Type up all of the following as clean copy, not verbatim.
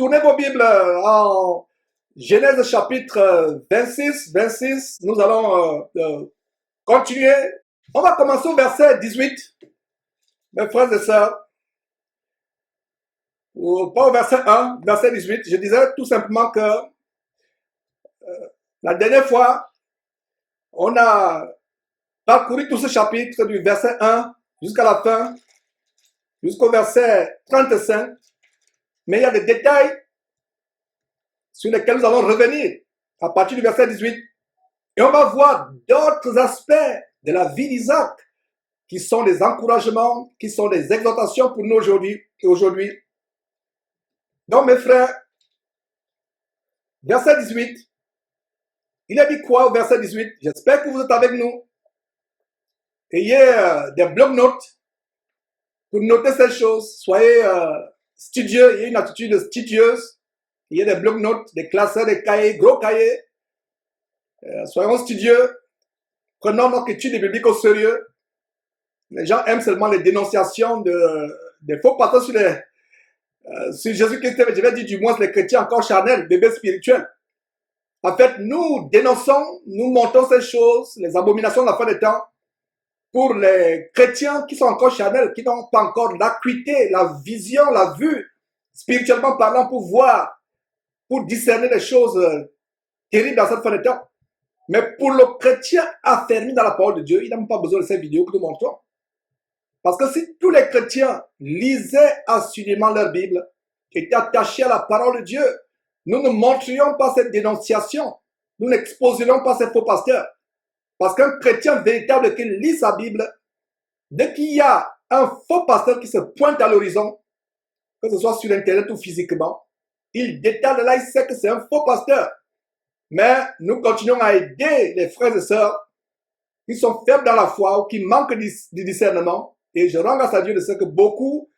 tournez vos Bibles en Genèse chapitre 26. Nous allons continuer. On va commencer au verset 18. Mes frères et sœurs, pas au verset 1, verset 18. Je disais tout simplement que la dernière fois, on a parcouru tout ce chapitre du verset 1 jusqu'à la fin, jusqu'au verset 35. Mais il y a des détails sur lesquels nous allons revenir à partir du verset 18. Et on va voir d'autres aspects de la vie d'Isaac qui sont des encouragements, qui sont des exhortations pour nous aujourd'hui. Donc mes frères, verset 18, il a dit quoi au verset 18? J'espère que vous êtes avec nous. Ayez des blocs-notes pour noter ces choses. Soyez studieux, ayez une attitude studieuse. Ayez des blocs-notes, des classeurs, des cahiers, gros cahiers. Soyons studieux. Prenons notre étude biblique au sérieux. Les gens aiment seulement les dénonciations des faux pasteurs sur Jésus-Christ. Je vais dire du moins les chrétiens encore charnels, bébés spirituels. En fait, nous dénonçons, nous montrons ces choses, les abominations de la fin des temps, pour les chrétiens qui sont encore charnels, qui n'ont pas encore l'acuité, la vision, la vue, spirituellement parlant, pour voir, pour discerner les choses terribles dans cette fin des temps. Mais pour le chrétien affermi dans la parole de Dieu, il n'a même pas besoin de ces vidéos que nous montrons. Parce que si tous les chrétiens lisaient assurément leur Bible, étaient attachés à la parole de Dieu, nous ne montrions pas cette dénonciation, nous n'exposerions pas ces faux pasteurs. Parce qu'un chrétien véritable qui lit sa Bible, dès qu'il y a un faux pasteur qui se pointe à l'horizon, que ce soit sur Internet ou physiquement, il détale là, il sait que c'est un faux pasteur. Mais nous continuons à aider les frères et sœurs qui sont faibles dans la foi ou qui manquent du discernement. Et je rends grâce à Dieu de ce que beaucoup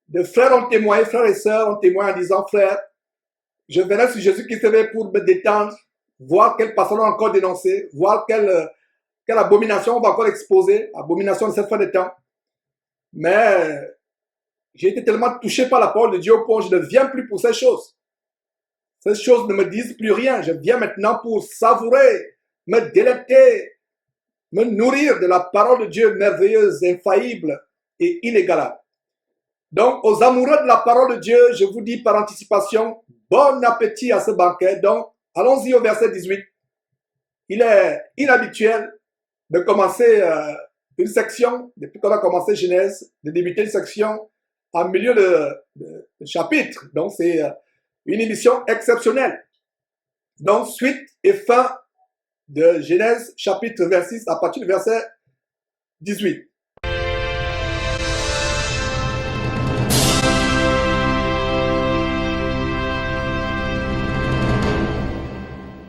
de frères ont témoigné, frères et sœurs ont témoigné en disant, frère, je venais sur Jésus-Christ pour me détendre, voir quel pasteur on a encore dénoncé, voir quelle abomination on va encore exposer, abomination de cette fin de temps. Mais j'ai été tellement touché par la parole de Dieu au point où je ne viens plus pour ces choses. Ces choses ne me disent plus rien. Je viens maintenant pour savourer, me délecter, me nourrir de la parole de Dieu merveilleuse, infaillible et inégalable. Donc, aux amoureux de la parole de Dieu, je vous dis par anticipation, bon appétit à ce banquet. Donc, allons-y au verset 18. Il est inhabituel de commencer une section, depuis qu'on a commencé Genèse, de débuter une section en milieu de chapitre. Donc, c'est une émission exceptionnelle. Donc, suite et fin de Genèse chapitre 26 à partir du verset 18.